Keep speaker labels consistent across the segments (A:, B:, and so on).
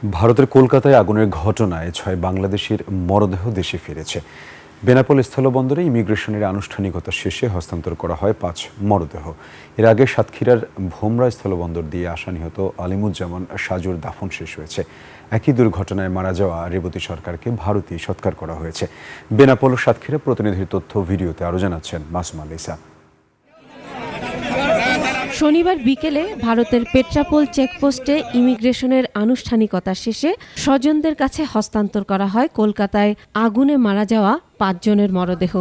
A: ভারতের কলকাতায় আগুনের ঘটনায় 6 বাংলাদেশির মরদেহ দেশে ফিরেছে। বেনাপোল স্থলবন্দরে ইমিগ্রেশনের আনুষ্ঠানিকতা শেষে হস্তান্তর করা হয় 5 মরদেহ। এর আগে সাতক্ষীরার ভোমরা স্থলবন্দর দিয়ে আসা নিহত আলিমুজ্জামান সাজুর দাফন শেষ হয়েছে। একই দুর্ঘটনায় মারা যাওয়া রেবতী সরকারকে ভারতীয় সৎকার করা হয়েছে। বেনাপোল ও সাতক্ষীরা প্রতিনিধির তথ্য ভিডিওতে আরও জানাচ্ছেন মাসুমা লিসা।
B: শনিবার বিকেলে ভারতের পেট্রাপোল চেকপোস্টে ইমিগ্রেশনের আনুষ্ঠানিকতা শেষে স্বজনদের কাছে হস্তান্তর করা হয় কলকাতায় আগুনে মারা যাওয়া 5 জনের মরদেহ।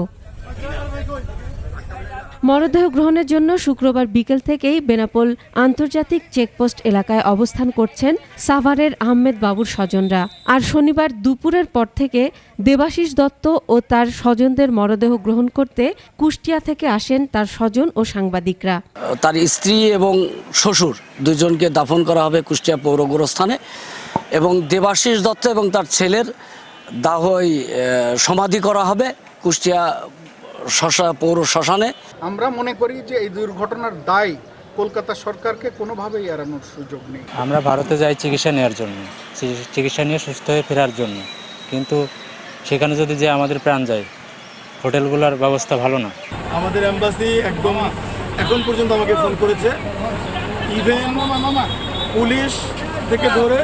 B: মরদেহ গ্রহণের জন্য শুক্রবার বিকেল থেকেই বেনাপোল আন্তর্জাতিক চেকপোস্ট এলাকায় অবস্থান করছেন সাভারের আহমেদ বাবুর স্বজনরা। আর শনিবার দুপুরের পর থেকে দেবাশিস দত্ত ও তার স্বজনদের মরদেহ গ্রহণ করতে কুষ্টিয়া থেকে আসেন তার স্বজন ও সাংবাদিকরা।
C: তার স্ত্রী এবং শ্বশুর দুজনকে দাফন করা হবে কুষ্টিয়া পৌর গোরস্থানে এবং দেবাশিস দত্ত এবং তার ছেলের দাহই সমাধি করা হবে কুষ্টিয়া পৌর শ্মশানে।
D: আমরা মনে করি যে এই দুর্ঘটনার দায় কলকাতা সরকারকে কোনোভাবেই এড়ানোর সুযোগ নেই।
E: আমরা ভারতে যাই চিকিৎসা নেওয়ার জন্য, চিকিৎসা নিয়ে সুস্থ হয়ে ফেরার জন্য, কিন্তু সেখানে যদি যে আমাদের প্রাণ যায়, হোটেলগুলোর ব্যবস্থা ভালো না।
F: আমাদের এম্বাসি একদম এখন পর্যন্ত আমাকে ফোন করেছে, ইভেন পুলিশ থেকে ধরে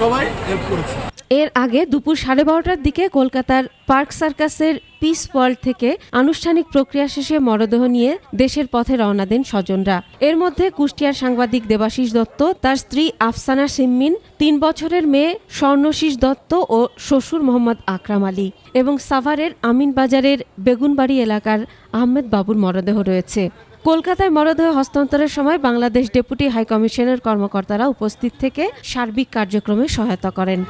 F: সবাই হেল্প করেছে।
B: এর আগে দুপুর 12:30টার দিকে কলকাতার পার্ক সার্কাসের পিস ওয়ার্ল্ড থেকে আনুষ্ঠানিক প্রক্রিয়া শেষে মরদেহ নিয়ে দেশের পথে রওনা দেন স্বজনরা। এর মধ্যে কুষ্টিয়ার সাংবাদিক দেবাশিস দত্ত, তার স্ত্রী আফসানা সিম্মিন, 3 বছরের মেয়ে স্বর্ণশীষ দত্ত ও শ্বশুর মোহাম্মদ আকরাম আলী এবং সাভারের আমিনবাজারের বেগুনবাড়ি এলাকার আহমেদ বাবুর মরদেহ রয়েছে। কলকাতায় মরদেহ হস্তান্তরের সময় বাংলাদেশ ডেপুটি হাইকমিশনের কর্মকর্তারা উপস্থিত থেকে সার্বিক কার্যক্রমে সহায়তা করেন।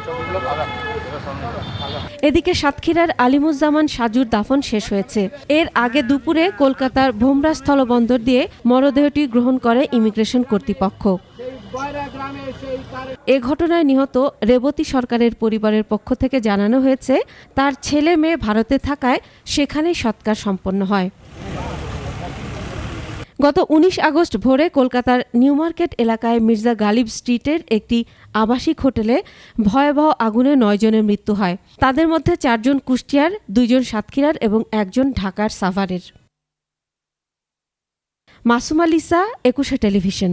B: এদিকে সাতক্ষীরার আলিমুজ্জামান সাজুর দাফন শেষ হয়েছে। এর আগে দুপুরে কলকাতার ভোমরা স্থলবন্দর দিয়ে মরদেহটি গ্রহণ করে ইমিগ্রেশন কর্তৃপক্ষ। এ ঘটনায় নিহত রেবতী সরকারের পরিবারের পক্ষ থেকে জানানো হয়েছে, তার ছেলে মেয়ে ভারতে থাকায় সেখানেই সৎকার সম্পন্ন হয়। গত 19 আগস্ট ভোরে কলকাতার নিউ মার্কেট এলাকায় মির্জা গালিব স্ট্রিটের একটি আবাসিক হোটেলে ভয়াবহ আগুনে 9 জনের মৃত্যু হয়। তাদের মধ্যে 4 জন কুষ্টিয়ার, 2 জন সাতক্ষীরার এবং 1 জন ঢাকার সাভারের। Masuma Lisa, 21 television.